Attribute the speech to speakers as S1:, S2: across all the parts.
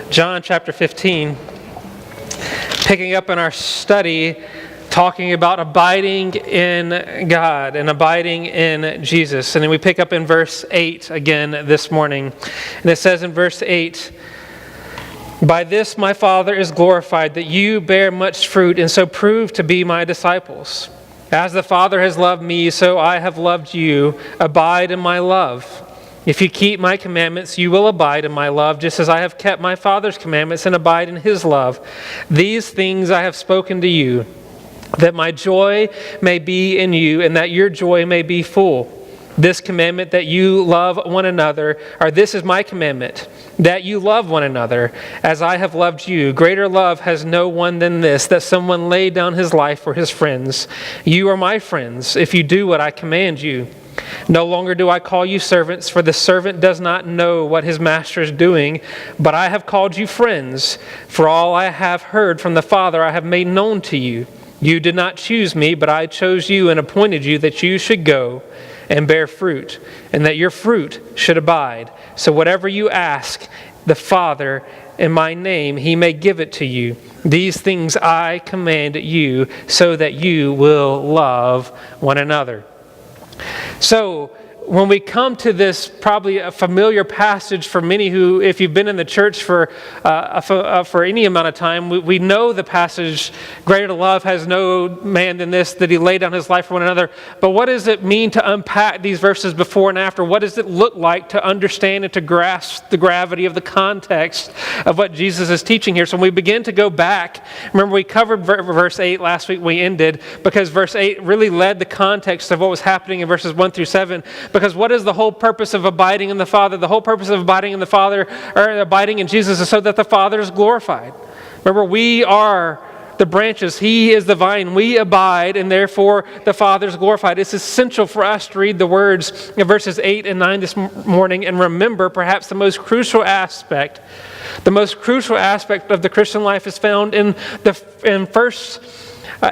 S1: John chapter 15, picking up in our study, talking about abiding in God and abiding in Jesus. And then we pick up in verse 8 again this morning. And it says in verse 8, "By this my Father is glorified, that you bear much fruit and so prove to be my disciples. As the Father has loved me, so I have loved you. Abide in my love. If you keep my commandments, you will abide in my love, just as I have kept my Father's commandments and abide in his love. These things I have spoken to you, that my joy may be in you and that your joy may be full. This commandment that you love one another, or this is my commandment, that you love one another as I have loved you. Greater love has no one than this, that someone lay down his life for his friends. You are my friends if you do what I command you. No longer do I call you servants, for the servant does not know what his master is doing, but I have called you friends, for all I have heard from the Father I have made known to you. You did not choose me, but I chose you and appointed you that you should go and bear fruit, and that your fruit should abide. So whatever you ask the Father in my name, he may give it to you. These things I command you, so that you will love one another." So, when we come to this, probably a familiar passage for many who, if you've been in the church for any amount of time, we know the passage, "Greater love has no man than this, that he laid down his life for one another." But what does it mean to unpack these verses before and after? What does it look like to understand and to grasp the gravity of the context of what Jesus is teaching here? So when we begin to go back, remember we covered verse 8 last week, we ended, because verse 8 really led the context of what was happening in verses 1 through 7. Because what is the whole purpose of abiding in the Father? The whole purpose of abiding in the Father, or abiding in Jesus, is so that the Father is glorified. Remember, we are the branches. He is the vine. We abide, and therefore the Father is glorified. It's essential for us to read the words in verses 8 and 9 this morning and remember perhaps the most crucial aspect. The most crucial aspect of the Christian life is found in first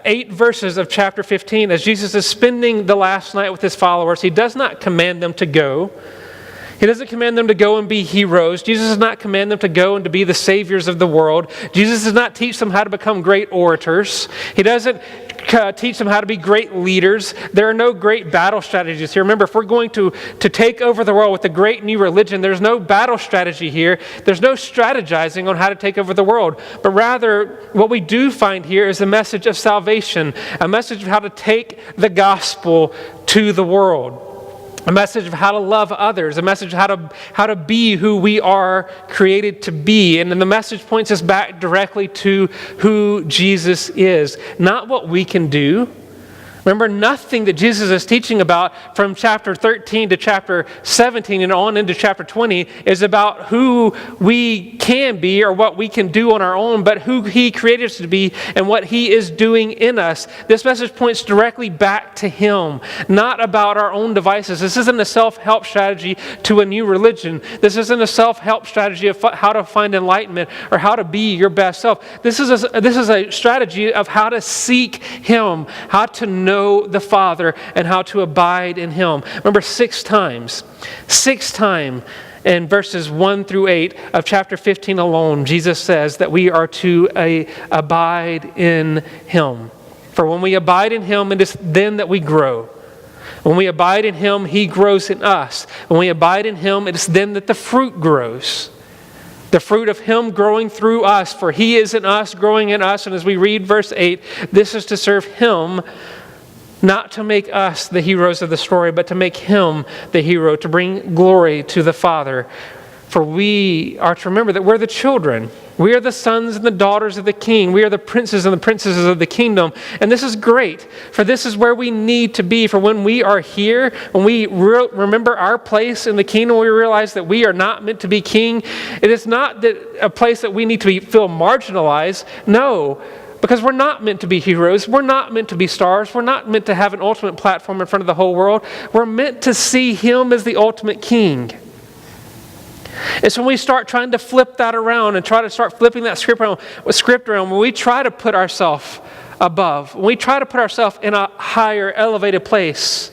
S1: 8 verses of chapter 15. As Jesus is spending the last night with his followers, he does not command them to go. He doesn't command them to go and be heroes. Jesus does not command them to go and to be the saviors of the world. Jesus does not teach them how to become great orators. He doesn't teach them how to be great leaders. There are no great battle strategies here. Remember, if we're going to take over the world with a great new religion, there's no battle strategy here. There's no strategizing on how to take over the world. But rather, what we do find here is a message of salvation, a message of how to take the gospel to the world. A message of how to love others, a message of how to be who we are created to be. And then the message points us back directly to who Jesus is, not what we can do. Remember, nothing that Jesus is teaching about from chapter 13 to chapter 17 and on into chapter 20 is about who we can be or what we can do on our own, but who he created us to be and what he is doing in us. This message points directly back to him, not about our own devices. This isn't a self-help strategy to a new religion. This isn't a self-help strategy of how to find enlightenment or how to be your best self. This is a strategy of how to seek him, how to know the Father, and how to abide in him. Remember, 6 times in verses 1 through 8 of chapter 15 alone, Jesus says that we are to abide in him. For when we abide in him, it is then that we grow. When we abide in him, he grows in us. When we abide in him, it is then that the fruit grows. The fruit of him growing through us, for he is in us, growing in us. And as we read verse 8, this is to serve him, not to make us the heroes of the story, but to make him the hero, to bring glory to the Father. For we are to remember that we're the children. We are the sons and the daughters of the King. We are the princes and the princesses of the kingdom. And this is great, for this is where we need to be. For when we are here, when we remember our place in the kingdom, we realize that we are not meant to be king. It is not that a place that we need to feel marginalized. No, because we're not meant to be heroes. We're not meant to be stars. We're not meant to have an ultimate platform in front of the whole world. We're meant to see him as the ultimate king. And so when we start trying to flip that around and try to start flipping that script around, when we try to put ourselves above, when we try to put ourselves in a higher, elevated place,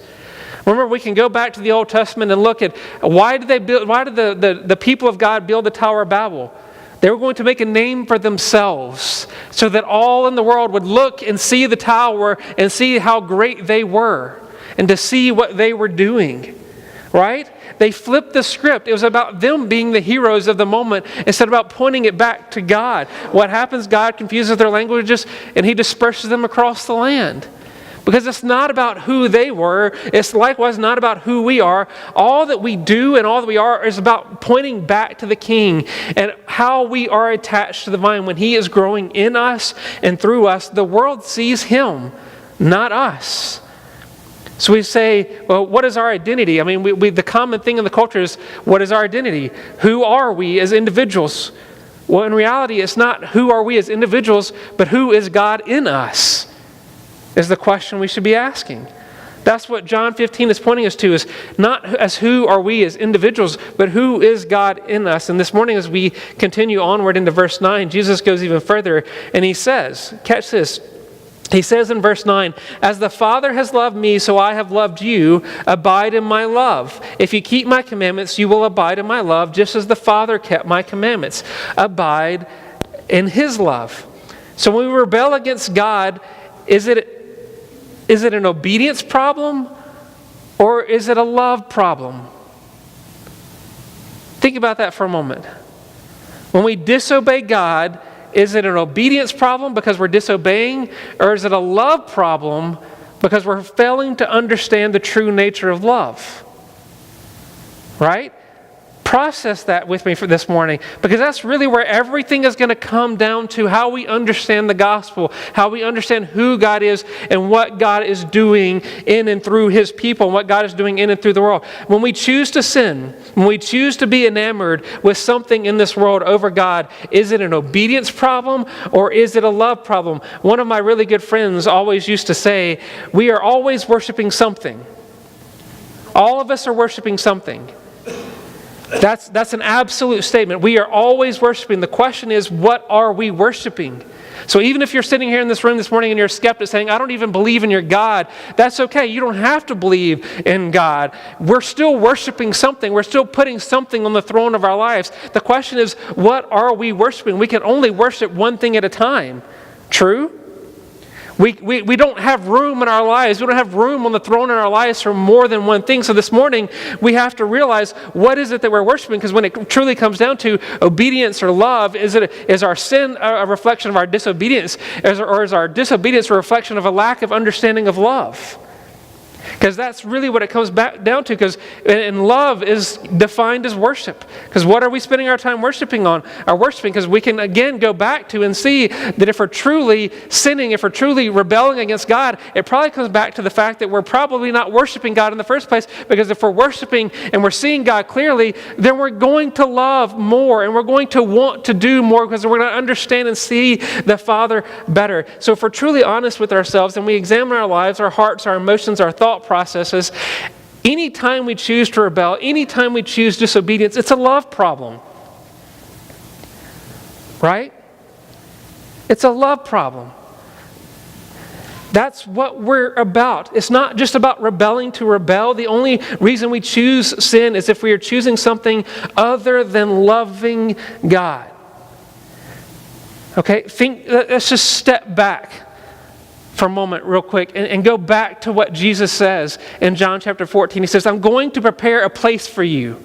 S1: remember, we can go back to the Old Testament and look at why did the people of God build the Tower of Babel? They were going to make a name for themselves so that all in the world would look and see the tower and see how great they were and to see what they were doing, right? They flipped the script. It was about them being the heroes of the moment instead of about pointing it back to God. What happens? God confuses their languages and he disperses them across the land. Because it's not about who they were. It's likewise not about who we are. All that we do and all that we are is about pointing back to the King and how we are attached to the vine. When he is growing in us and through us, the world sees him, not us. So we say, well, what is our identity? I mean, the common thing in the culture is, what is our identity? Who are we as individuals? Well, in reality, it's not who are we as individuals, but who is God in us? Is the question we should be asking. That's what John 15 is pointing us to, is not as who are we as individuals, but who is God in us. And this morning as we continue onward into verse 9, Jesus goes even further and he says, catch this, he says in verse 9, as the Father has loved me, so I have loved you, abide in my love. If you keep my commandments, you will abide in my love, just as the Father kept my commandments. Abide in his love. So when we rebel against God, is it an obedience problem or is it a love problem? Think about that for a moment. When we disobey God, is it an obedience problem because we're disobeying, or is it a love problem because we're failing to understand the true nature of love? Right? Process that with me for this morning, because that's really where everything is going to come down to, how we understand the gospel, how we understand who God is and what God is doing in and through his people and what God is doing in and through the world. When we choose to sin, when we choose to be enamored with something in this world over God, is it an obedience problem or is it a love problem? One of my really good friends always used to say, we are always worshiping something. All of us are worshiping something. That's an absolute statement. We are always worshiping. The question is, what are we worshiping? So even if you're sitting here in this room this morning and you're a skeptic saying, I don't even believe in your God, that's okay. You don't have to believe in God. We're still worshiping something. We're still putting something on the throne of our lives. The question is, what are we worshiping? We can only worship one thing at a time. True? We don't have room in our lives. We don't have room on the throne in our lives for more than one thing. So this morning, we have to realize, what is it that we're worshiping? Because when it truly comes down to obedience or love, is our sin a reflection of our disobedience? Or is our disobedience a reflection of a lack of understanding of love? Because that's really what it comes back down to. And love is defined as worship. Because what are we spending our time worshiping on? Because we can again go back to and see that if we're truly sinning, if we're truly rebelling against God, it probably comes back to the fact that we're probably not worshiping God in the first place. Because if we're worshiping and we're seeing God clearly, then we're going to love more and we're going to want to do more because we're going to understand and see the Father better. So if we're truly honest with ourselves and we examine our lives, our hearts, our emotions, our thought processes, anytime we choose to rebel, anytime we choose disobedience, it's a love problem. Right? It's a love problem. That's what we're about. It's not just about rebelling to rebel. The only reason we choose sin is if we are choosing something other than loving God. Okay? Let's just step back for a moment real quick and go back to what Jesus says in John chapter 14. He says, I'm going to prepare a place for you.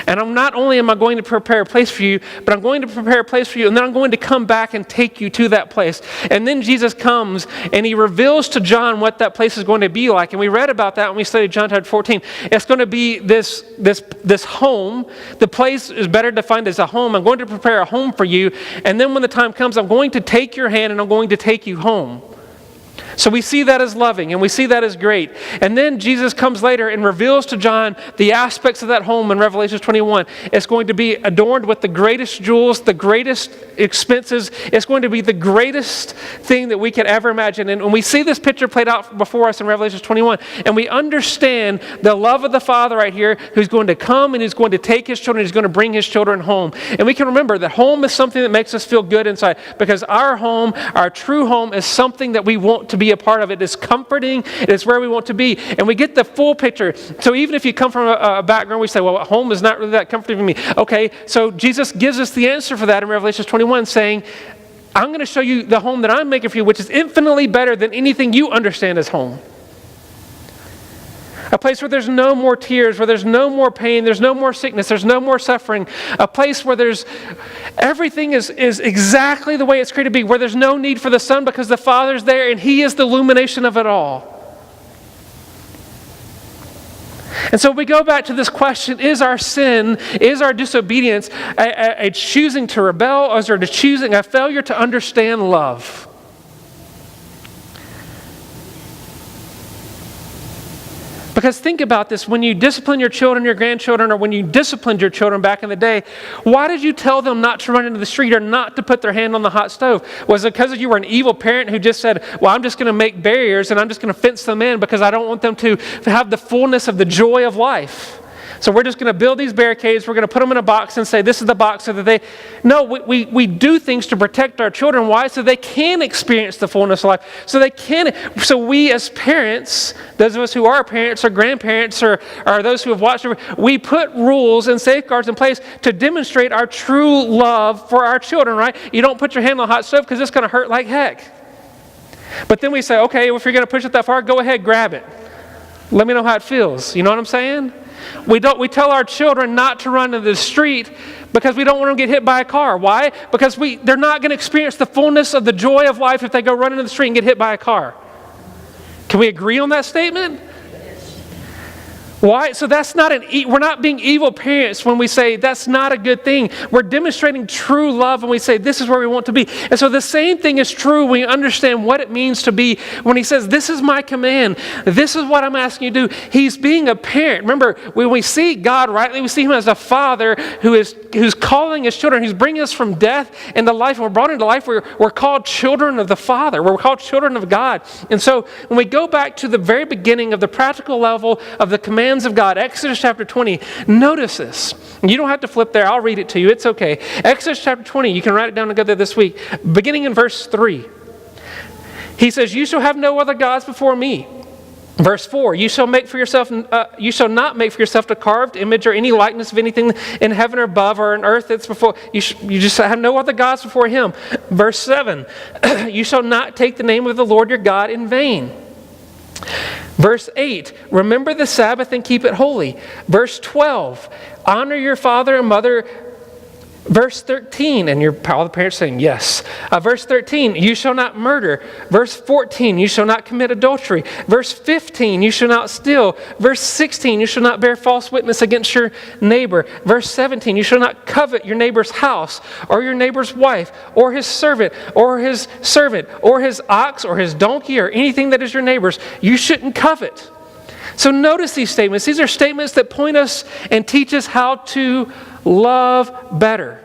S1: And not only am I going to prepare a place for you, but I'm going to prepare a place for you, and then I'm going to come back and take you to that place. And then Jesus comes and he reveals to John what that place is going to be like. And we read about that when we studied John chapter 14. It's going to be this home. The place is better defined as a home. I'm going to prepare a home for you. And then when the time comes, I'm going to take your hand and I'm going to take you home. So we see that as loving and we see that as great. And then Jesus comes later and reveals to John the aspects of that home in Revelation 21. It's going to be adorned with the greatest jewels, the greatest expenses. It's going to be the greatest thing that we could ever imagine. And when we see this picture played out before us in Revelation 21, and we understand the love of the Father right here, who's going to come and he's going to take his children, he's going to bring his children home. And we can remember that home is something that makes us feel good inside, because our home, our true home, is something that we want to be be a part of. It is comforting. It is where we want to be. And we get the full picture. So even if you come from a background, we say, well, home is not really that comforting for me. Okay, so Jesus gives us the answer for that in Revelation 21, saying, I'm going to show you the home that I'm making for you, which is infinitely better than anything you understand as home. A place where there's no more tears, where there's no more pain, there's no more sickness, there's no more suffering. A place where everything is exactly the way it's created to be, where there's no need for the sun because the Father's there and He is the illumination of it all. And so we go back to this question, is our sin, is our disobedience a choosing to rebel, or is it a failure to understand love? Because think about this, when you discipline your children, your grandchildren, or when you disciplined your children back in the day, why did you tell them not to run into the street or not to put their hand on the hot stove? Was it because you were an evil parent who just said, well, I'm just going to make barriers and I'm just going to fence them in because I don't want them to have the fullness of the joy of life? So we're just going to build these barricades, we're going to put them in a box and say, this is the box so that they... No, we do things to protect our children. Why? So they can experience the fullness of life. So we as parents, those of us who are parents or grandparents or those who have watched, we put rules and safeguards in place to demonstrate our true love for our children, right? You don't put your hand on the hot stove because it's going to hurt like heck. But then we say, okay, if you're going to push it that far, go ahead, grab it. Let me know how it feels. You know what I'm saying? We tell our children not to run into the street because we don't want them to get hit by a car. Why? Because they're not going to experience the fullness of the joy of life if they go run into the street and get hit by a car. Can we agree on that statement? Why? So we're not being evil parents when we say that's not a good thing. We're demonstrating true love when we say this is where we want to be. And so the same thing is true when you understand what it means to be, when He says, this is my command, this is what I'm asking you to do. He's being a parent. Remember, when we see God rightly, we see Him as a father who's calling His children, who's bringing us from death into life. And we're brought into life, we're called children of the Father. We're called children of God. And so when we go back to the very beginning of the practical level of the command of God, Exodus chapter 20, notice this. You don't have to flip there. I'll read it to you. It's okay. Exodus chapter 20, you can write it down together this week. Beginning in verse 3. He says, you shall have no other gods before me. Verse 4, you shall not make for yourself a carved image or any likeness of anything in heaven or above or in earth that's before. You just have no other gods before Him. Verse 7, you shall not take the name of the Lord your God in vain. Verse 8, remember the Sabbath and keep it holy. Verse 12, honor your father and mother. Verse 13, and all the parents saying yes. Verse 13, you shall not murder. Verse 14, you shall not commit adultery. Verse 15, you shall not steal. Verse 16, you shall not bear false witness against your neighbor. Verse 17, you shall not covet your neighbor's house or your neighbor's wife or his servant or his ox or his donkey or anything that is your neighbor's. You shouldn't covet. So notice these statements. These are statements that point us and teach us how to love better.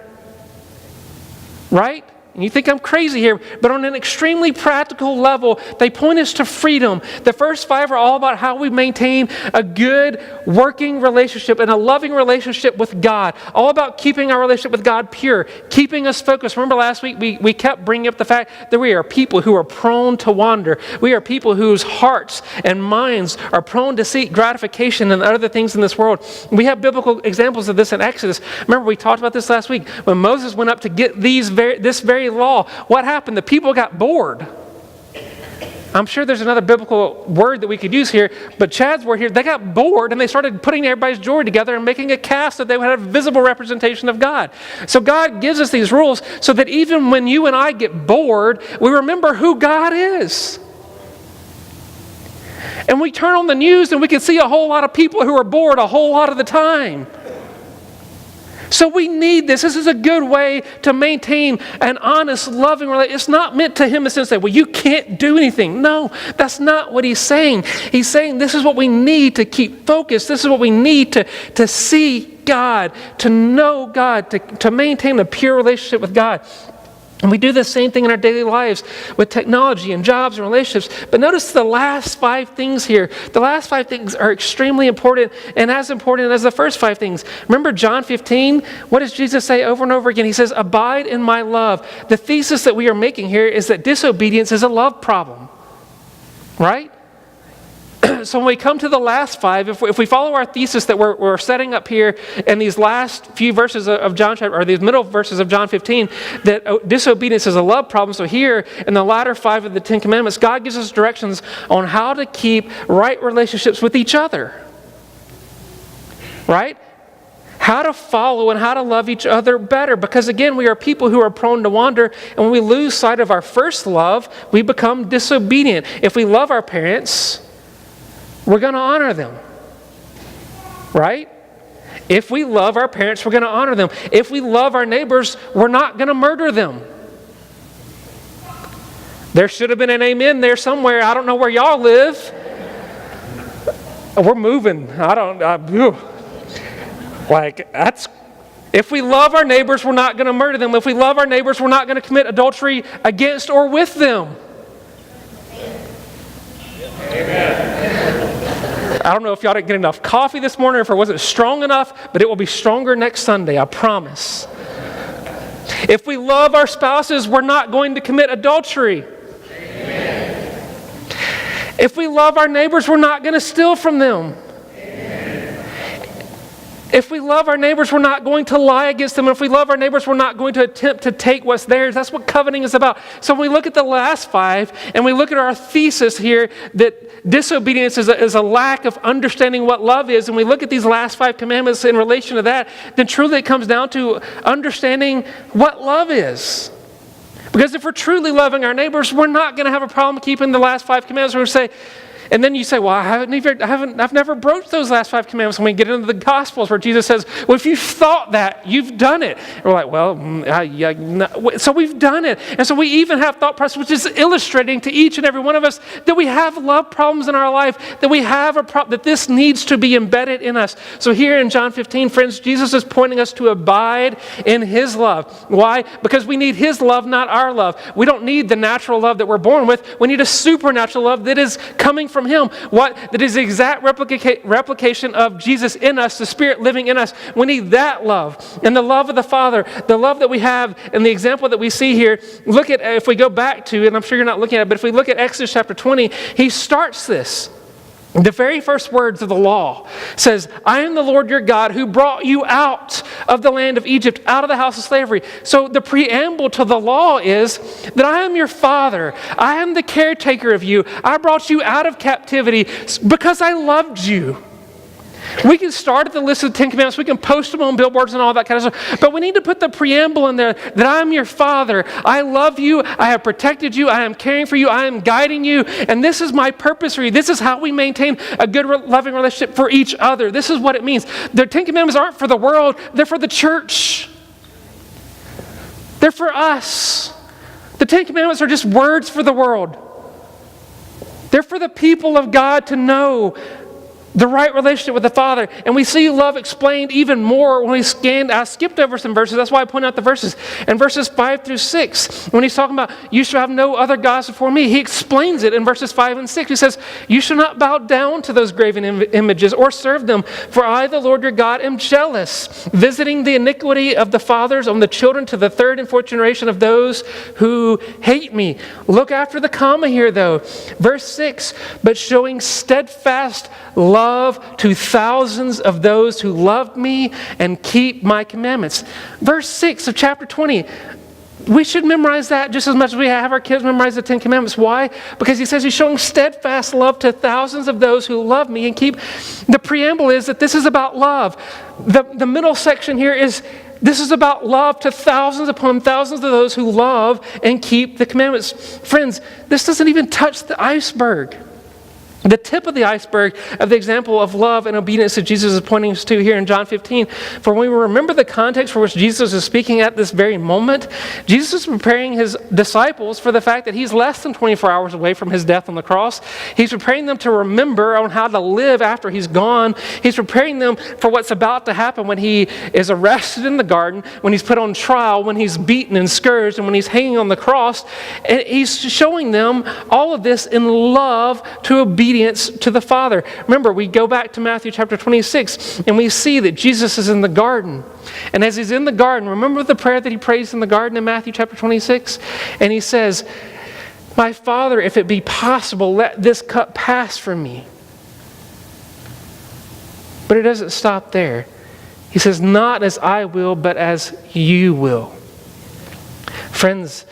S1: Right? And you think I'm crazy here, but on an extremely practical level, they point us to freedom. The first 5 are all about how we maintain a good working relationship and a loving relationship with God. All about keeping our relationship with God pure, keeping us focused. Remember last week we kept bringing up the fact that we are people who are prone to wander. We are people whose hearts and minds are prone to seek gratification and other things in this world. We have biblical examples of this in Exodus. Remember we talked about this last week. When Moses went up to get this very law, what happened? The people got bored. I'm sure there's another biblical word that we could use here, but Chad's word here, they got bored and they started putting everybody's jewelry together and making a calf so they would have a visible representation of God. So God gives us these rules so that even when you and I get bored, we remember who God is. And we turn on the news and we can see a whole lot of people who are bored a whole lot of the time. So we need this. This is a good way to maintain an honest, loving relationship. It's not meant to him in the sense that, well, you can't do anything. No, that's not what he's saying. He's saying this is what we need to keep focused. This is what we need to see God, to know God, to maintain a pure relationship with God. And we do the same thing in our daily lives with technology and jobs and relationships. But notice the last 5 things here. The last 5 things are extremely important and as important as the first 5 things. Remember John 15? What does Jesus say over and over again? He says, abide in my love. The thesis that we are making here is that disobedience is a love problem. right? So when we come to the last 5, if we follow our thesis that we're setting up here in these last few verses of John chapter, or these middle verses of John 15, that disobedience is a love problem. So here in the latter 5 of the 10 Commandments, God gives us directions on how to keep right relationships with each other. Right? How to follow and how to love each other better. Because again, we are people who are prone to wander, and when we lose sight of our first love, we become disobedient. If we love our parents, we're going to honor them. Right? If we love our parents, we're going to honor them. If we love our neighbors, we're not going to murder them. There should have been an amen there somewhere. I don't know where y'all live. We're moving. If we love our neighbors, we're not going to murder them. If we love our neighbors, we're not going to commit adultery against or with them. Amen. I don't know if y'all didn't get enough coffee this morning or if it wasn't strong enough, but it will be stronger next Sunday, I promise. If we love our spouses, we're not going to commit adultery. Amen. If we love our neighbors, we're not going to steal from them. If we love our neighbors, we're not going to lie against them. If we love our neighbors, we're not going to attempt to take what's theirs. That's what coveting is about. So when we look at the last 5, and we look at our thesis here that disobedience is a lack of understanding what love is, and we look at these last 5 commandments in relation to that, then truly it comes down to understanding what love is. Because if we're truly loving our neighbors, we're not going to have a problem keeping the last 5 commandments. We're going to say, and then you say, well, I've never broached those last 5 commandments. When we get into the Gospels where Jesus says, well, if you've thought that, you've done it. And we're like, well, so we've done it. And so we even have thought process, which is illustrating to each and every one of us that we have love problems in our life, that we have that this needs to be embedded in us. So here in John 15, friends, Jesus is pointing us to abide in His love. Why? Because we need His love, not our love. We don't need the natural love that we're born with. We need a supernatural love that is coming from Him. That is the exact replication of Jesus in us, the Spirit living in us. We need that love. And the love of the Father, the love that we have, and the example that we see here, look at, if we go back to, and I'm sure you're not looking at it, but if we look at Exodus chapter 20, He starts this. The very first words of the law says, I am the Lord your God who brought you out of the land of Egypt, out of the house of slavery. So the preamble to the law is that I am your Father. I am the caretaker of you. I brought you out of captivity because I loved you. We can start at the list of the 10 Commandments. We can post them on billboards and all that kind of stuff. But we need to put the preamble in there that I am your Father. I love you. I have protected you. I am caring for you. I am guiding you. And this is my purpose for you. This is how we maintain a good, loving relationship for each other. This is what it means. The 10 Commandments aren't for the world. They're for the church. They're for us. The 10 Commandments are just words for the world. They're for the people of God to know the right relationship with the Father. And we see love explained even more when we scanned. I skipped over some verses. That's why I point out the verses. In verses 5 through 6, when He's talking about, you shall have no other gods before me, He explains it in verses 5 and 6. He says, you shall not bow down to those graven images or serve them, for I, the Lord your God, am jealous, visiting the iniquity of the fathers on the children to the 3rd and 4th generation of those who hate me. Look after the comma here, though. Verse 6, but showing steadfast love to thousands of those who love me and keep my commandments. Verse 6 of chapter 20. We should memorize that just as much as we have our kids memorize the 10 Commandments. Why? Because He says He's showing steadfast love to thousands of those who love me and keep. The preamble is that this is about love. The middle section here is this is about love to thousands upon thousands of those who love and keep the commandments. Friends, this doesn't even touch the iceberg. The tip of the iceberg of the example of love and obedience that Jesus is pointing us to here in John 15. For when we remember the context for which Jesus is speaking at this very moment, Jesus is preparing His disciples for the fact that He's less than 24 hours away from His death on the cross. He's preparing them to remember on how to live after He's gone. He's preparing them for what's about to happen when He is arrested in the garden, when He's put on trial, when He's beaten and scourged, and when He's hanging on the cross. And He's showing them all of this in love to obedience to the Father. Remember, we go back to Matthew chapter 26, and we see that Jesus is in the garden. And as He's in the garden, remember the prayer that He prays in the garden in Matthew chapter 26? And He says, My Father, if it be possible, let this cup pass from me. But it doesn't stop there. He says, not as I will, but as you will. Friends,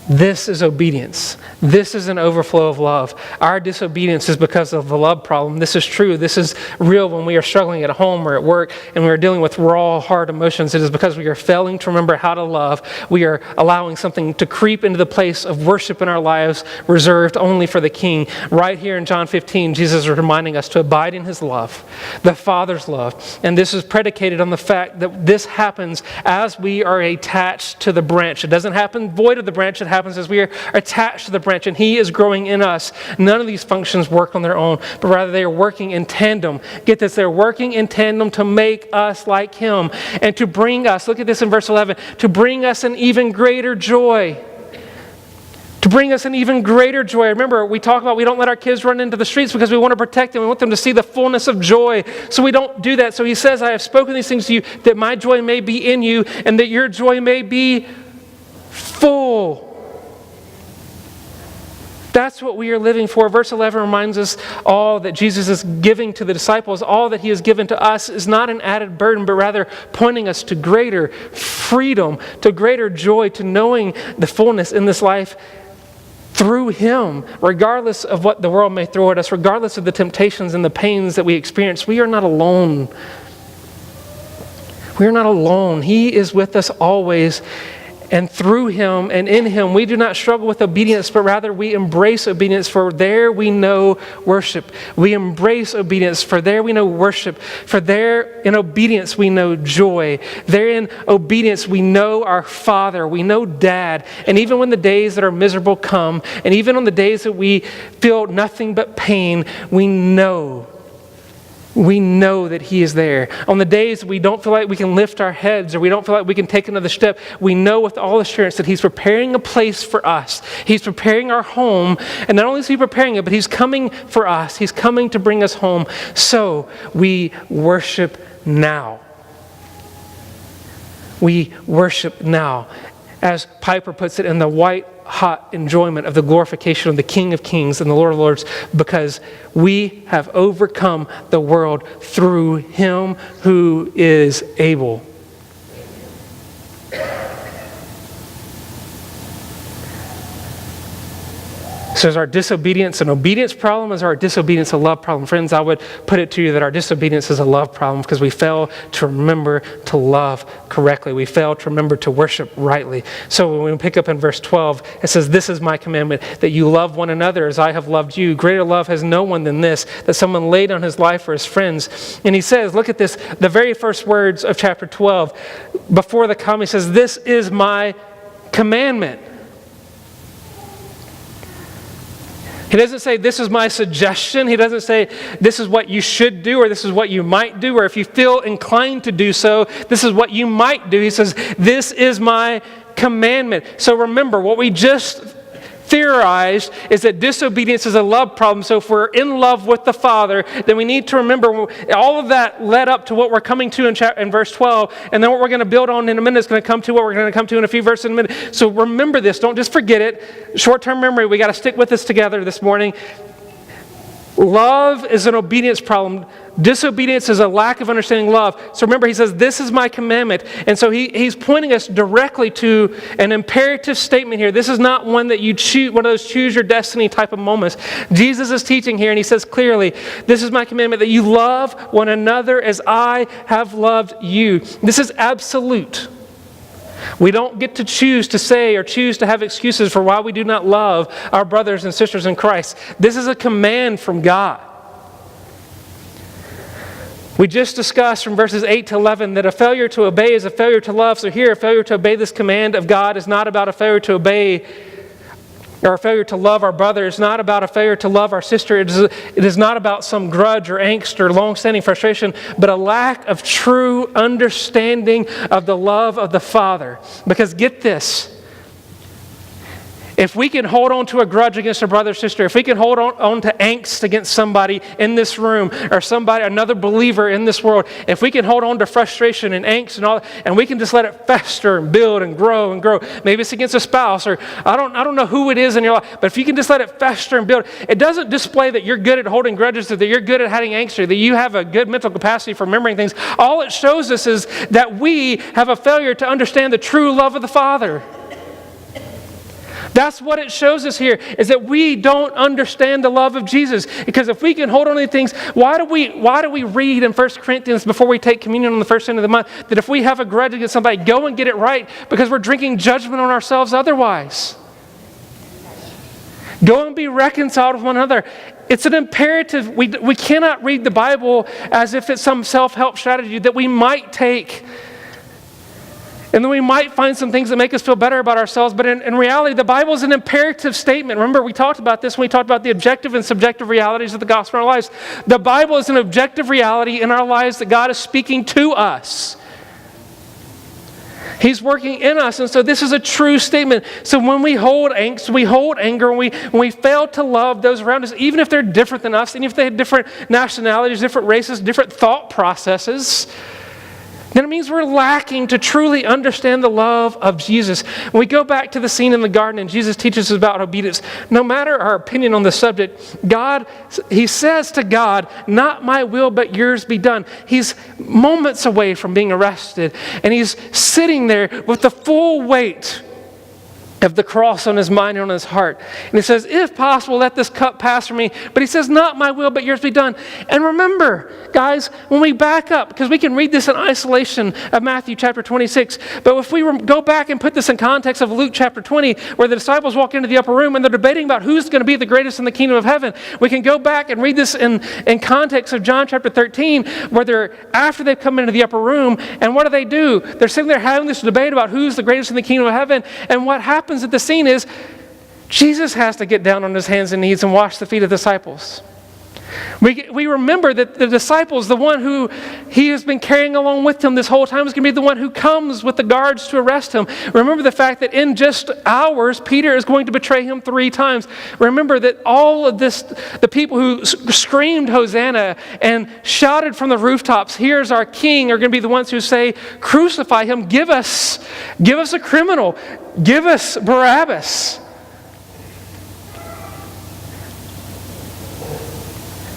S1: this is obedience. This is an overflow of love. Our disobedience is because of the love problem. This is true. This is real when we are struggling at home or at work and we are dealing with raw, hard emotions. It is because we are failing to remember how to love. We are allowing something to creep into the place of worship in our lives reserved only for the King. Right here in John 15, Jesus is reminding us to abide in His love, the Father's love. And this is predicated on the fact that this happens as we are attached to the branch. It doesn't happen void of the branch. It happens as we are attached to the branch and He is growing in us. None of these functions work on their own, but rather they are working in tandem. Get this, they're working in tandem to make us like Him and to bring us, look at this in verse 11, to bring us an even greater joy. To bring us an even greater joy. Remember, we talk about we don't let our kids run into the streets because we want to protect them. We want them to see the fullness of joy. So we don't do that. So He says, I have spoken these things to you that my joy may be in you and that your joy may be full. That's what we are living for. Verse 11 reminds us all that Jesus is giving to the disciples, all that He has given to us is not an added burden, but rather pointing us to greater freedom, to greater joy, to knowing the fullness in this life through Him, regardless of what the world may throw at us, regardless of the temptations and the pains that we experience. We are not alone. We are not alone. He is with us always. And through Him and in Him, we do not struggle with obedience, but rather we embrace obedience, for there we know worship. We embrace obedience, for there we know worship. For there in obedience we know joy. There in obedience we know our Father. We know Dad. And even when the days that are miserable come, and even on the days that we feel nothing but pain, we know that He is there. On the days we don't feel like we can lift our heads or we don't feel like we can take another step, we know with all assurance that He's preparing a place for us. He's preparing our home. And not only is He preparing it, but He's coming for us. He's coming to bring us home. So we worship now. We worship now. As Piper puts it, in the white hot enjoyment of the glorification of the King of Kings and the Lord of Lords, because we have overcome the world through Him who is able. So is our disobedience an obedience problem? Is our disobedience a love problem? Friends, I would put it to you that our disobedience is a love problem because we fail to remember to love correctly. We fail to remember to worship rightly. So when we pick up in verse 12, it says, this is my commandment, that you love one another as I have loved you. Greater love has no one than this, that someone laid down his life for his friends. And he says, look at this, the very first words of chapter 12, before the comma, he says, this is my commandment. He doesn't say, this is my suggestion. He doesn't say, this is what you should do, or this is what you might do, or if you feel inclined to do so, this is what you might do. He says, this is my commandment. So remember, what we just theorized is that disobedience is a love problem. So if we're in love with the Father, then we need to remember all of that led up to what we're coming to in verse 12. And then what we're going to build on in a minute is going to come to what we're going to come to in a few verses in a minute. So remember this. Don't just forget it. Short-term memory. We got to stick with this together this morning. Love is an obedience problem. Disobedience is a lack of understanding love. So remember, he says, this is my commandment. And so he's pointing us directly to an imperative statement here. This is not one that you choose, one of those choose your destiny type of moments. Jesus is teaching here, and he says clearly, this is my commandment, that you love one another as I have loved you. This is absolute. We don't get to choose to say or choose to have excuses for why we do not love our brothers and sisters in Christ. This is a command from God. We just discussed from verses 8 to 11 that a failure to obey is a failure to love. So here, a failure to obey this command of God is not about a failure to obey or a failure to love our brother. It's not about a failure to love our sister. It is not about some grudge or angst or long-standing frustration, but a lack of true understanding of the love of the Father. Because get this, If we can hold on to a grudge against a brother or sister, if we can hold on to angst against somebody in this room or another believer in this world, if we can hold on to frustration and angst and all, and we can just let it fester and build and grow and grow. Maybe it's against a spouse, or I don't know who it is in your life, but if you can just let it fester and build, it doesn't display that you're good at holding grudges, or that you're good at having angst, or that you have a good mental capacity for remembering things. All it shows us is that we have a failure to understand the true love of the Father. That's what it shows us here, is that we don't understand the love of Jesus. Because if we can hold on to these things, why do we read in 1 Corinthians before we take communion on the first Sunday of the month that if we have a grudge against somebody, go and get it right, because we're drinking judgment on ourselves otherwise. Go and be reconciled with one another. It's an imperative. We cannot read the Bible as if it's some self-help strategy that we might take, and then we might find some things that make us feel better about ourselves. But in reality, the Bible is an imperative statement. Remember, we talked about this when we talked about the objective and subjective realities of the gospel in our lives. The Bible is an objective reality in our lives that God is speaking to us. He's working in us, and so this is a true statement. So when we hold angst, we hold anger, when we fail to love those around us, even if they're different than us, and if they have different nationalities, different races, different thought processes, then it means we're lacking to truly understand the love of Jesus. When we go back to the scene in the garden and Jesus teaches us about obedience, no matter our opinion on the subject, He says to God, "Not my will, but yours be done." He's moments away from being arrested, and He's sitting there with the full weight of the cross on His mind and on His heart. And He says, "If possible, let this cup pass from me." But He says, "Not my will, but yours be done." And remember, guys, when we back up, because we can read this in isolation of Matthew chapter 26, but if we go back and put this in context of Luke chapter 20, where the disciples walk into the upper room and they're debating about who's going to be the greatest in the kingdom of heaven, we can go back and read this in context of John chapter 13, where after they've come into the upper room, and what do? They're sitting there having this debate about who's the greatest in the kingdom of heaven, and what happens at the scene is Jesus has to get down on His hands and knees and wash the feet of the disciples. We remember that the disciples, the one who He has been carrying along with Him this whole time, is going to be the one who comes with the guards to arrest Him. Remember the fact that in just hours, Peter is going to betray Him 3 times. Remember that all of this, the people who screamed Hosanna and shouted from the rooftops, "Here's our King," are going to be the ones who say, "Crucify Him, give us a criminal, give us Barabbas."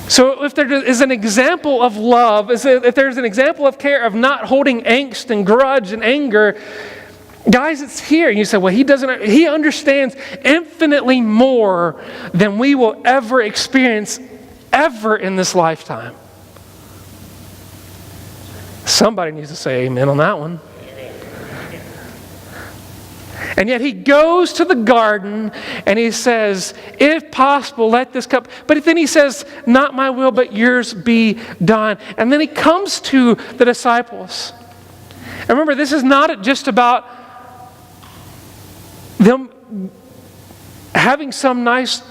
S1: So if there is an example of love, if there's an example of care, of not holding angst and grudge and anger, guys, it's here. You say, well, He understands infinitely more than we will ever experience ever in this lifetime. Somebody needs to say amen on that one. And yet He goes to the garden and He says, "If possible, let this cup." But then He says, "Not my will, but yours be done." And then He comes to the disciples. And remember, this is not just about them having some nice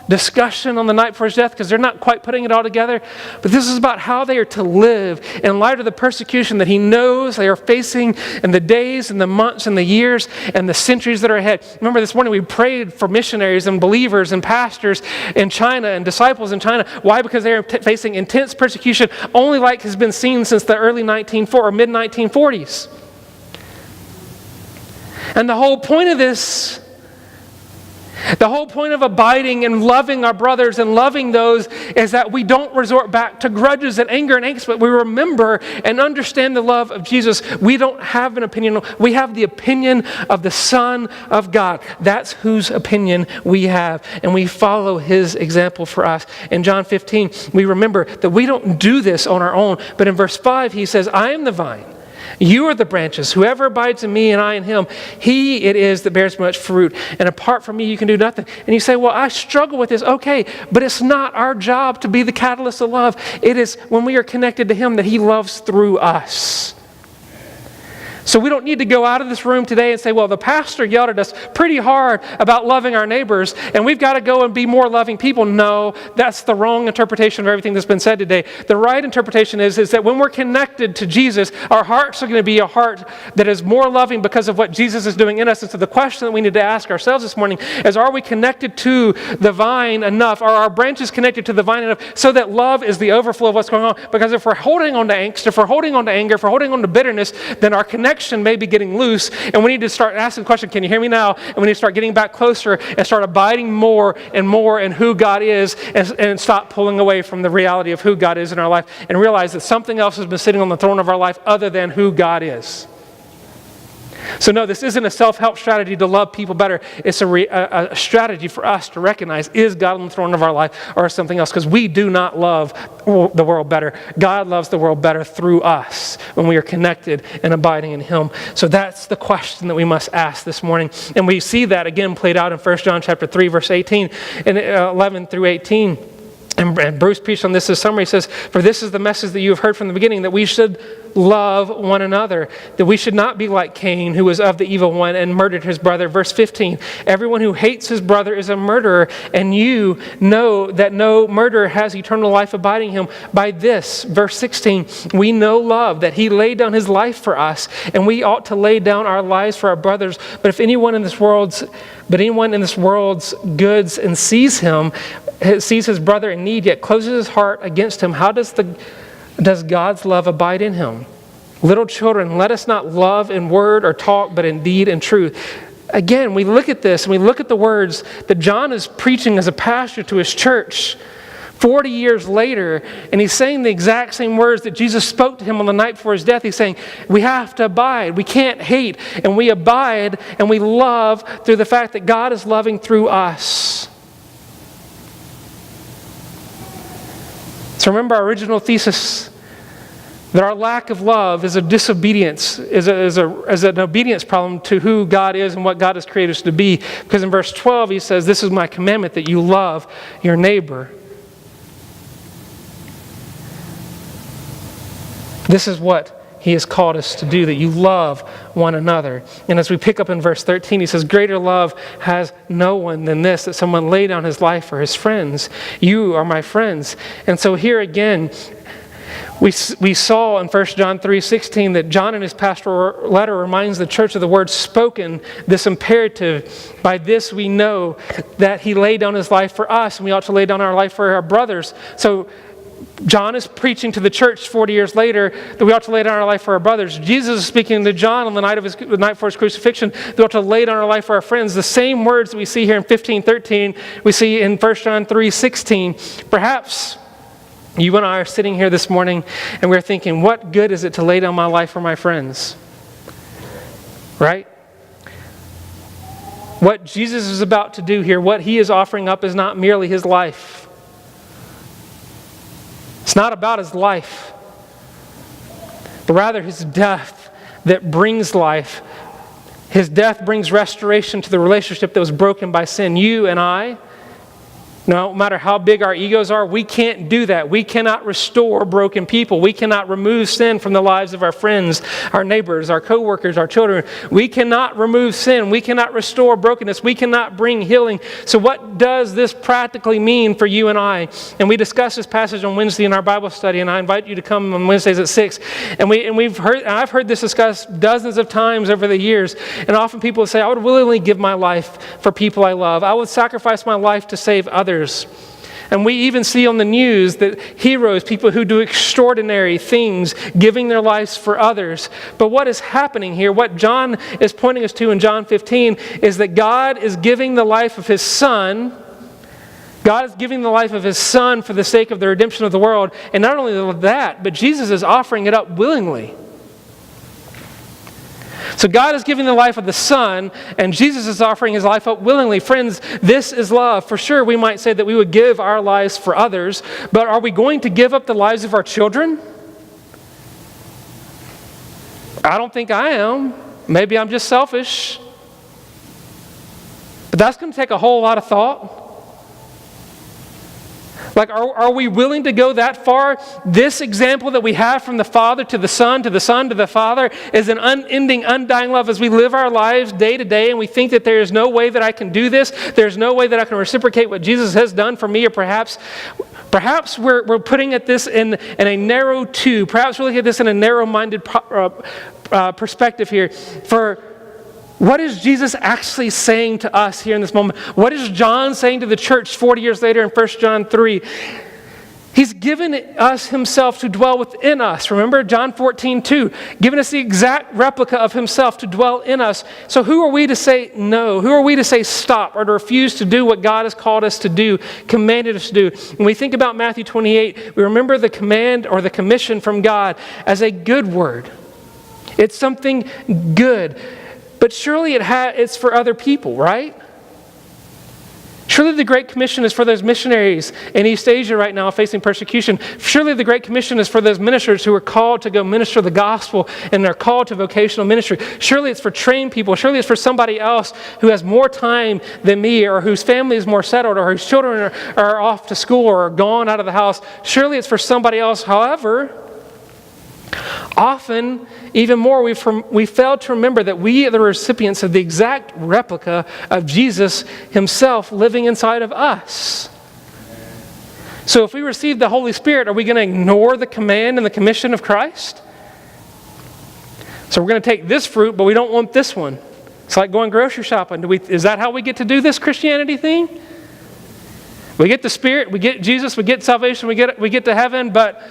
S1: discussion on the night before His death, because they're not quite putting it all together. But this is about how they are to live in light of the persecution that He knows they are facing in the days and the months and the years and the centuries that are ahead. Remember, this morning we prayed for missionaries and believers and pastors in China and disciples in China. Why? Because they are facing intense persecution, only like has been seen since the early mid-1940s. And the whole point of this, the whole point of abiding and loving our brothers and loving those, is that we don't resort back to grudges and anger and angst, but we remember and understand the love of Jesus. We don't have an opinion. We have the opinion of the Son of God. That's whose opinion we have, and we follow His example for us. In John 15, we remember that we don't do this on our own, but in verse 5, He says, "I am the vine. You are the branches. Whoever abides in me and I in him, he it is that bears much fruit. And apart from me, you can do nothing." And you say, well, I struggle with this. Okay, but it's not our job to be the catalyst of love. It is when we are connected to Him that He loves through us. So we don't need to go out of this room today and say, well, the pastor yelled at us pretty hard about loving our neighbors, and we've got to go and be more loving people. No, that's the wrong interpretation of everything that's been said today. The right interpretation is that when we're connected to Jesus, our hearts are going to be a heart that is more loving because of what Jesus is doing in us. And so the question that we need to ask ourselves this morning is, are we connected to the vine enough? Are our branches connected to the vine enough so that love is the overflow of what's going on? Because if we're holding on to angst, if we're holding on to anger, if we're holding on to bitterness, then our connection may be getting loose, and we need to start asking the question, can you hear me now? And we need to start getting back closer and start abiding more and more in who God is, and stop pulling away from the reality of who God is in our life, and realize that something else has been sitting on the throne of our life other than who God is. So no, this isn't a self-help strategy to love people better. It's a strategy for us to recognize, is God on the throne of our life or something else? Because we do not love the world better. God loves the world better through us when we are connected and abiding in Him. So that's the question that we must ask this morning. And we see that again played out in 1 John chapter 3, verse 18 and 11 through 18. And Bruce preached on this as summary. He says, for this is the message that you have heard from the beginning, that we should love one another, that we should not be like Cain, who was of the evil one and murdered his brother. Verse 15, everyone who hates his brother is a murderer, and you know that no murderer has eternal life abiding in him. By this, verse 16, we know love, that he laid down his life for us, and we ought to lay down our lives for our brothers. But if anyone in this world's goods and sees his brother in need, yet closes his heart against him, how does God's love abide in him? Little children, let us not love in word or talk, but in deed and truth. Again, we look at this and we look at the words that John is preaching as a pastor to his church 40 years later, and he's saying the exact same words that Jesus spoke to him on the night before his death. He's saying, we have to abide. We can't hate, and we abide and we love through the fact that God is loving through us. So remember our original thesis, that our lack of love is a disobedience, is an obedience problem to who God is and what God has created us to be. Because in verse 12 he says, this is my commandment, that you love your neighbor. This is what He has called us to do, that you love one another. And as we pick up in verse 13, he says, greater love has no one than this, that someone lay down his life for his friends. You are my friends. And so here again, we saw in 1 John 3:16 that John in his pastoral letter reminds the church of the word spoken, this imperative. By this we know that he laid down his life for us, and we ought to lay down our life for our brothers. So John is preaching to the church 40 years later that we ought to lay down our life for our brothers. Jesus is speaking to John on the night before his crucifixion that we ought to lay down our life for our friends. The same words that we see here in 15:13, we see in 1 John 3:16. Perhaps you and I are sitting here this morning and we're thinking, what good is it to lay down my life for my friends? Right? What Jesus is about to do here, what he is offering up, is not merely his life. It's not about his life, but rather his death that brings life. His death brings restoration to the relationship that was broken by sin. You and I, no matter how big our egos are, we can't do that. We cannot restore broken people. We cannot remove sin from the lives of our friends, our neighbors, our co-workers, our children. We cannot remove sin. We cannot restore brokenness. We cannot bring healing. So what does this practically mean for you and I? And we discussed this passage on Wednesday in our Bible study, and I invite you to come on Wednesdays at 6. And I've heard this discussed dozens of times over the years. And often people say, I would willingly give my life for people I love. I would sacrifice my life to save others. And we even see on the news that heroes, people who do extraordinary things, giving their lives for others. But what is happening here, what John is pointing us to in John 15, is that God is giving the life of his Son. God is giving the life of his Son for the sake of the redemption of the world. And not only that, but Jesus is offering it up willingly. So God is giving the life of the Son, and Jesus is offering his life up willingly. Friends, this is love. For sure, we might say that we would give our lives for others, but are we going to give up the lives of our children? I don't think I am. Maybe I'm just selfish. But that's going to take a whole lot of thought. Like, are we willing to go that far? This example that we have from the Father to the Son, to the Son, to the Father, is an unending, undying love as we live our lives day to day, and we think that there is no way that I can do this. There's no way that I can reciprocate what Jesus has done for me, or perhaps we're putting at this in a narrow tube. Perhaps we're looking at this in a narrow-minded perspective here. For what is Jesus actually saying to us here in this moment? What is John saying to the church 40 years later in 1 John 3? He's given us himself to dwell within us. Remember John 14:2, giving us the exact replica of himself to dwell in us. So who are we to say no? Who are we to say stop or to refuse to do what God has called us to do, commanded us to do? When we think about Matthew 28, we remember the command or the commission from God as a good word. It's something good. But surely it's for other people, right? Surely the Great Commission is for those missionaries in East Asia right now facing persecution. Surely the Great Commission is for those ministers who are called to go minister the gospel and they're called to vocational ministry. Surely it's for trained people. Surely it's for somebody else who has more time than me, or whose family is more settled, or whose children are off to school or are gone out of the house. Surely it's for somebody else. However, often, even more, we fail to remember that we are the recipients of the exact replica of Jesus himself living inside of us. So if we receive the Holy Spirit, are we going to ignore the command and the commission of Christ? So we're going to take this fruit, but we don't want this one. It's like going grocery shopping. Is that how we get to do this Christianity thing? We get the Spirit, we get Jesus, we get salvation, we get to heaven, but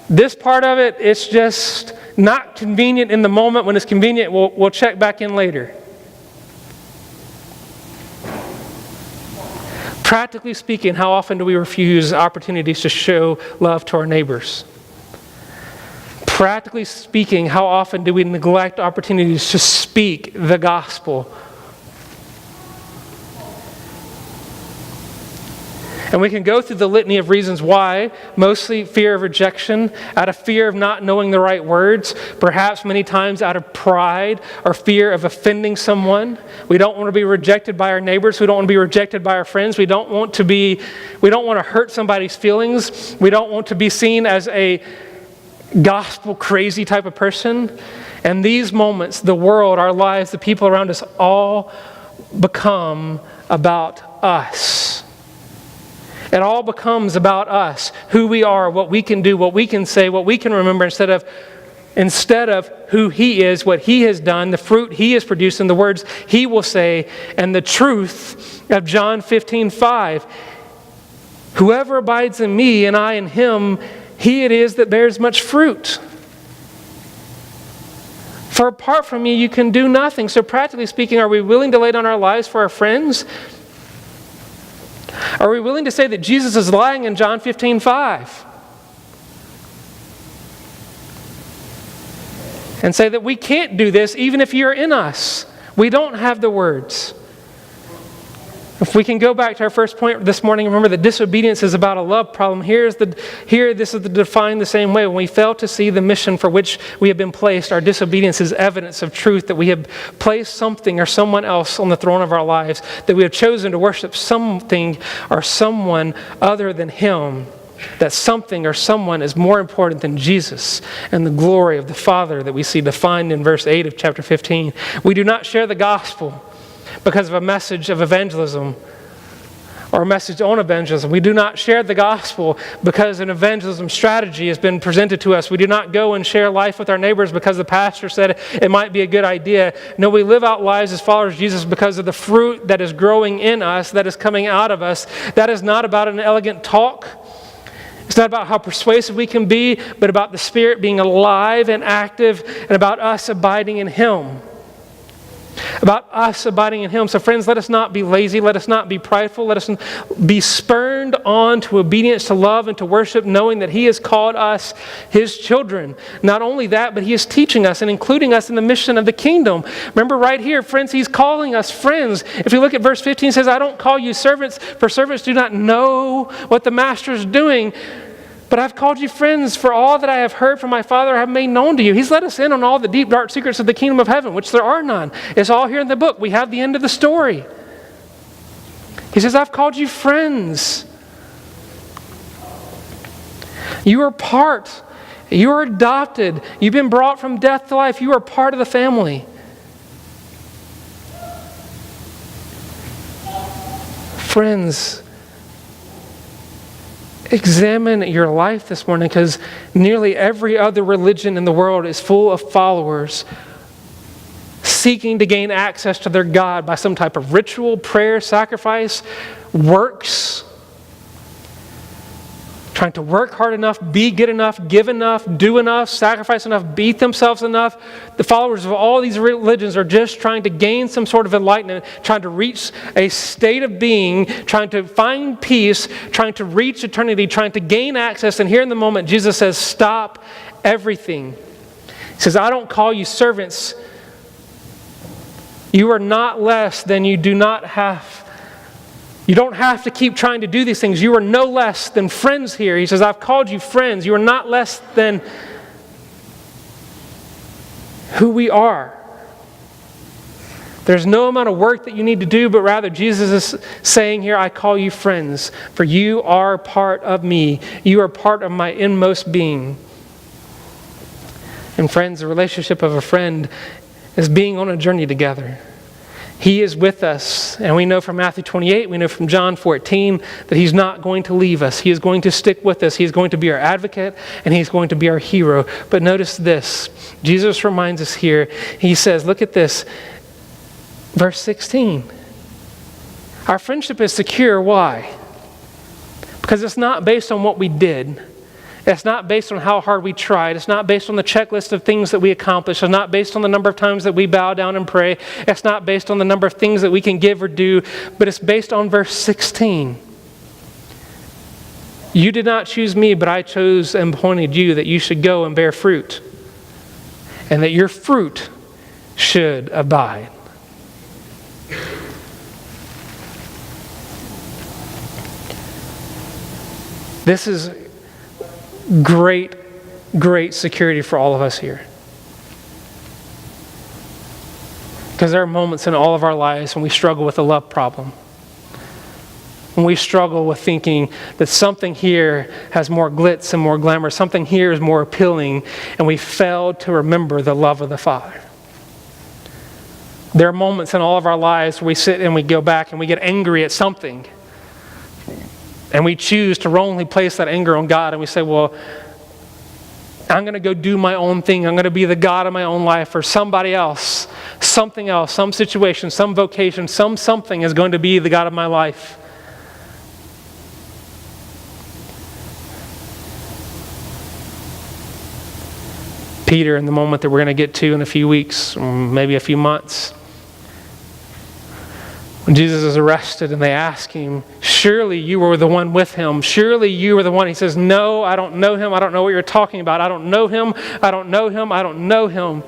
S1: this part of it, it's just not convenient in the moment. When it's convenient, we'll check back in later. Practically speaking, how often do we refuse opportunities to show love to our neighbors? Practically speaking, how often do we neglect opportunities to speak the gospel? And we can go through the litany of reasons why, mostly fear of rejection, out of fear of not knowing the right words, perhaps many times out of pride or fear of offending someone. We don't want to be rejected by our neighbors. We don't want to be rejected by our friends. We don't want to hurt somebody's feelings. We don't want to be seen as a gospel crazy type of person. And these moments, the world, our lives, the people around us all become about us. It all becomes about us, who we are, what we can do, what we can say, what we can remember, instead of who He is, what He has done, the fruit He has produced, and the words He will say, and the truth of John 15:5. Whoever abides in me and I in him, he it is that bears much fruit. For apart from me, you can do nothing. So practically speaking, are we willing to lay down our lives for our friends? Are we willing to say that Jesus is lying in John 15:5? And say that we can't do this even if you're in us. We don't have the words. If we can go back to our first point this morning, remember that disobedience is about a love problem. This is defined the same way. When we fail to see the mission for which we have been placed, our disobedience is evidence of truth, that we have placed something or someone else on the throne of our lives, that we have chosen to worship something or someone other than Him, that something or someone is more important than Jesus and the glory of the Father that we see defined in verse 8 of chapter 15. We do not share the gospel because of a message of evangelism or a message on evangelism. We do not share the gospel because an evangelism strategy has been presented to us. We do not go and share life with our neighbors because the pastor said it might be a good idea. No, we live out lives as followers of Jesus because of the fruit that is growing in us, that is coming out of us. That is not about an elegant talk. It's not about how persuasive we can be, but about the Spirit being alive and active, and about us abiding in Him. About us abiding in Him. So friends, let us not be lazy. Let us not be prideful. Let us be spurred on to obedience, to love, and to worship, knowing that He has called us His children. Not only that, but He is teaching us and including us in the mission of the kingdom. Remember right here, friends, He's calling us friends. If you look at verse 15, it says, I don't call you servants, for servants do not know what the master is doing. But I've called you friends, for all that I have heard from my Father I have made known to you. He's let us in on all the deep, dark secrets of the kingdom of heaven, which there are none. It's all here in the book. We have the end of the story. He says, I've called you friends. You are part. You are adopted. You've been brought from death to life. You are part of the family. Friends, examine your life this morning, because nearly every other religion in the world is full of followers seeking to gain access to their God by some type of ritual, prayer, sacrifice, works, trying to work hard enough, be good enough, give enough, do enough, sacrifice enough, beat themselves enough. The followers of all these religions are just trying to gain some sort of enlightenment, trying to reach a state of being, trying to find peace, trying to reach eternity, trying to gain access. And here in the moment, Jesus says, stop everything. He says, I don't call you servants. You are not less than you do not have. You don't have to keep trying to do these things. You are no less than friends here. He says, I've called you friends. You are not less than who we are. There's no amount of work that you need to do, but rather Jesus is saying here, I call you friends, for you are part of me. You are part of my inmost being. And friends, the relationship of a friend is being on a journey together. He is with us, and we know from Matthew 28, we know from John 14, that He's not going to leave us. He is going to stick with us. He is going to be our advocate, and He's going to be our hero. But notice this. Jesus reminds us here. He says, look at this. Verse 16. Our friendship is secure. Why? Because it's not based on what we did. It's not based on how hard we tried. It's not based on the checklist of things that we accomplished. It's not based on the number of times that we bow down and pray. It's not based on the number of things that we can give or do, but it's based on verse 16. You did not choose me, but I chose and appointed you that you should go and bear fruit, and that your fruit should abide. This is great security for all of us here. Because there are moments in all of our lives when we struggle with a love problem. When we struggle with thinking that something here has more glitz and more glamour, something here is more appealing, and we fail to remember the love of the Father. There are moments in all of our lives where we sit and we go back and we get angry at something. And we choose to wrongly place that anger on God, and we say, well, I'm going to go do my own thing. I'm going to be the God of my own life, or somebody else, something else, some situation, some vocation, something is going to be the God of my life. Peter, in the moment that we're going to get to in a few weeks, or maybe a few months, when Jesus is arrested and they ask him, surely you were the one with him. Surely you were the one. He says, no, I don't know him. I don't know what you're talking about. I don't know him. I don't know him. I don't know him.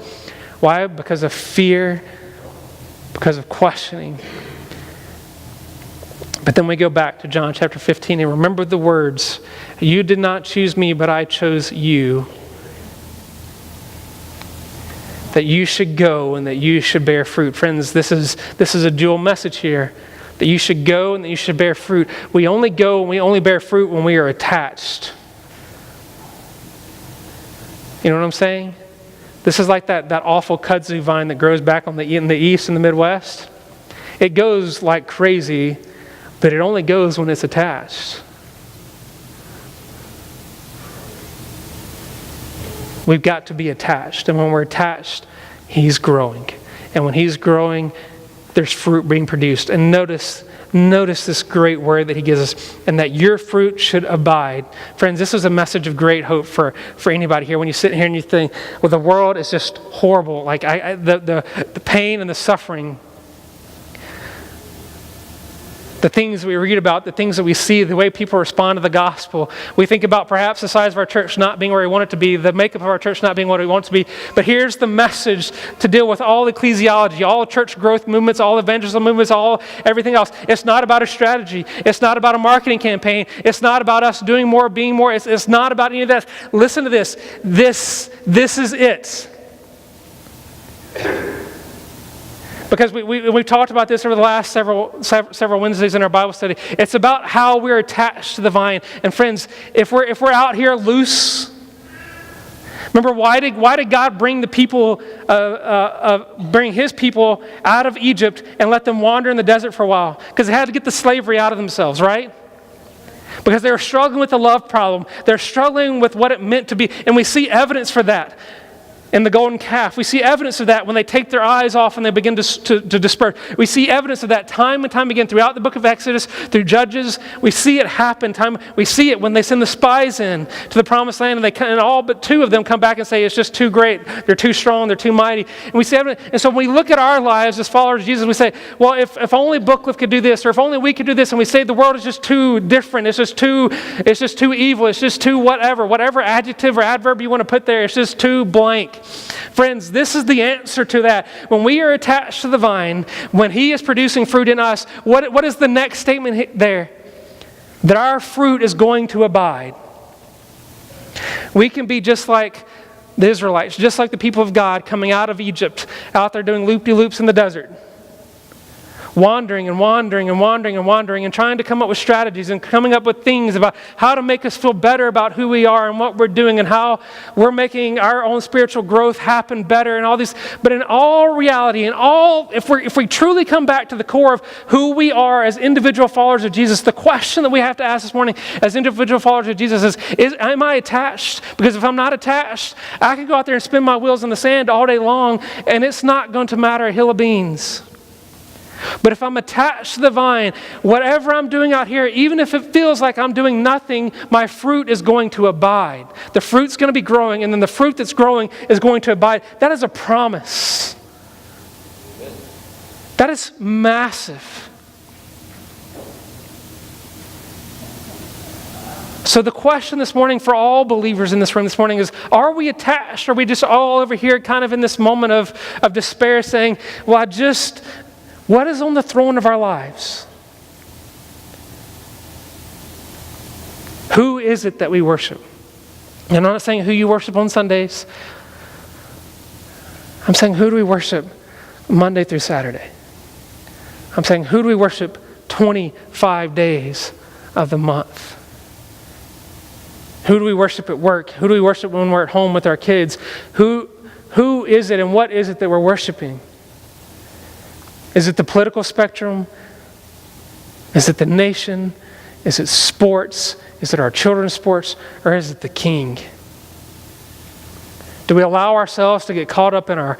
S1: Why? Because of fear, because of questioning. But then we go back to John chapter 15 and remember the words, you did not choose me, but I chose you. That you should go and that you should bear fruit. Friends, this is a dual message here. That you should go and that you should bear fruit. We only go and we only bear fruit when we are attached. You know what I'm saying? This is like that awful kudzu vine that grows back in the east and the Midwest. It goes like crazy, but it only goes when it's attached. We've got to be attached. And when we're attached, He's growing. And when He's growing, there's fruit being produced. And notice this great word that He gives us, and that your fruit should abide. Friends, this is a message of great hope for anybody here. When you sit here and you think, well, the world is just horrible. Like the pain and the suffering, the things we read about, the things that we see, the way people respond to the gospel. We think about perhaps the size of our church not being where we want it to be, the makeup of our church not being what we want it to be. But here's the message to deal with all ecclesiology, all church growth movements, all evangelism movements, all everything else. It's not about a strategy. It's not about a marketing campaign. It's not about us doing more, being more. It's not about any of that. Listen to this. This is it. Because we've talked about this over the last several Wednesdays in our Bible study. It's about how we're attached to the vine. And friends, if we're out here loose, remember why did God bring the people, bring His people out of Egypt and let them wander in the desert for a while? Because they had to get the slavery out of themselves, right? Because they were struggling with the love problem. They're struggling with what it meant to be. And we see evidence for that in the golden calf. We see evidence of that when they take their eyes off and they begin to disperse. We see evidence of that time and time again throughout the book of Exodus, through Judges. We see it happen. We see it when they send the spies in to the promised land, and all but 2 of them come back and say, it's just too great. They're too strong. They're too mighty. And we see evidence. And so when we look at our lives as followers of Jesus, we say, well, if only Booklift could do this, or if only we could do this, and we say the world is just too different. It's just too evil. It's just too whatever adjective or adverb you want to put there. It's just too blank. Friends, this is the answer to that. When we are attached to the vine, when He is producing fruit in us, what is the next statement there? That our fruit is going to abide. We can be just like the Israelites, just like the people of God coming out of Egypt, out there doing loop-de-loops in the desert. Wandering and trying to come up with strategies and coming up with things about how to make us feel better about who we are and what we're doing and how we're making our own spiritual growth happen better and all these. But in all reality, if we truly come back to the core of who we are as individual followers of Jesus, the question that we have to ask this morning as individual followers of Jesus is am I attached? Because if I'm not attached, I can go out there and spin my wheels in the sand all day long and it's not going to matter a hill of beans. But if I'm attached to the vine, whatever I'm doing out here, even if it feels like I'm doing nothing, my fruit is going to abide. The fruit's going to be growing, and then the fruit that's growing is going to abide. That is a promise. That is massive. So the question this morning for all believers in this room this morning is, are we attached? Are we just all over here kind of in this moment of despair saying, well, what is on the throne of our lives? Who is it that we worship? And I'm not saying who you worship on Sundays. I'm saying who do we worship Monday through Saturday? I'm saying who do we worship 25 days of the month? Who do we worship at work? Who do we worship when we're at home with our kids? Who is it and what is it that we're worshiping? Is it the political spectrum? Is it the nation? Is it sports? Is it our children's sports? Or is it the King? Do we allow ourselves to get caught up in our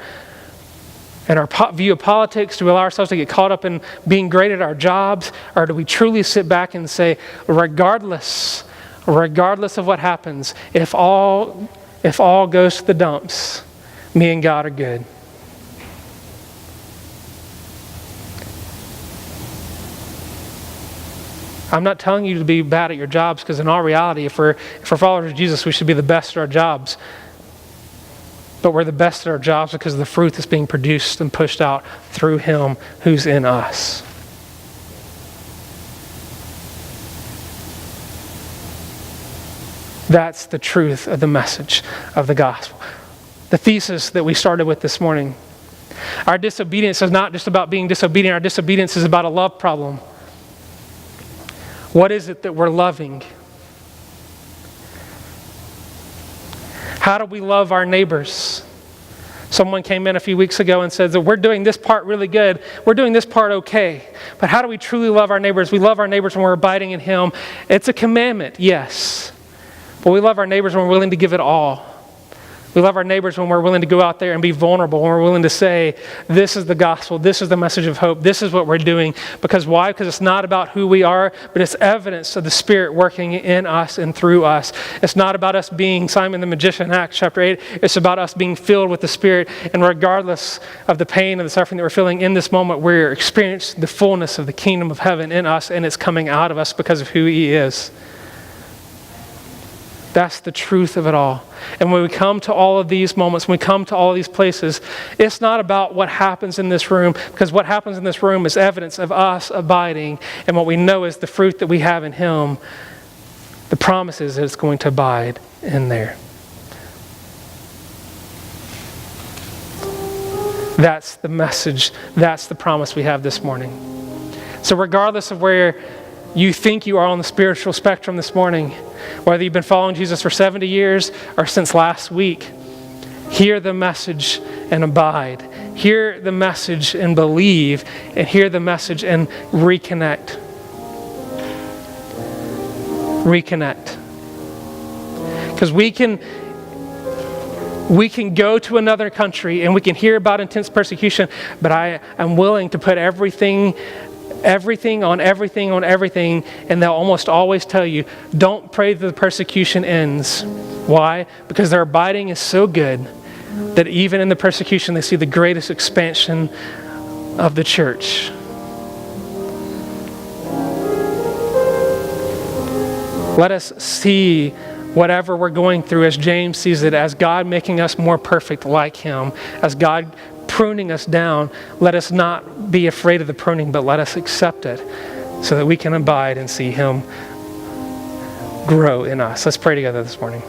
S1: view of politics? Do we allow ourselves to get caught up in being great at our jobs? Or do we truly sit back and say, regardless of what happens, if all goes to the dumps, me and God are good? I'm not telling you to be bad at your jobs, because in all reality, if we're followers of Jesus, we should be the best at our jobs. But we're the best at our jobs because of the fruit that's being produced and pushed out through Him who's in us. That's the truth of the message of the gospel. The thesis that we started with this morning. Our disobedience is not just about being disobedient. Our disobedience is about a love problem. What is it that we're loving? How do we love our neighbors? Someone came in a few weeks ago and said that we're doing this part really good. We're doing this part okay. But how do we truly love our neighbors? We love our neighbors when we're abiding in Him. It's a commandment, yes. But we love our neighbors when we're willing to give it all. We love our neighbors when we're willing to go out there and be vulnerable, when we're willing to say, this is the gospel, this is the message of hope, this is what we're doing. Because why? Because it's not about who we are, but it's evidence of the Spirit working in us and through us. It's not about us being Simon the magician in Acts chapter 8. It's about us being filled with the Spirit. And regardless of the pain and the suffering that we're feeling in this moment, we're experiencing the fullness of the kingdom of heaven in us, and it's coming out of us because of who He is. That's the truth of it all. And when we come to all of these moments, when we come to all of these places, it's not about what happens in this room, because what happens in this room is evidence of us abiding, and what we know is the fruit that we have in Him. The promise is that it's going to abide in there. That's the message. That's the promise we have this morning. So regardless of where you think you are on the spiritual spectrum this morning, whether you've been following Jesus for 70 years or since last week, hear the message and abide. Hear the message and believe, and hear the message and reconnect. Reconnect. Because we can go to another country and we can hear about intense persecution, but I am willing to put everything on everything, and they'll almost always tell you, don't pray that the persecution ends. Why? Because their abiding is so good that even in the persecution they see the greatest expansion of the church. Let us see whatever we're going through, as James sees it, as God making us more perfect like Him, as God pruning us down. Let us not be afraid of the pruning, but let us accept it so that we can abide and see Him grow in us. Let's pray together this morning.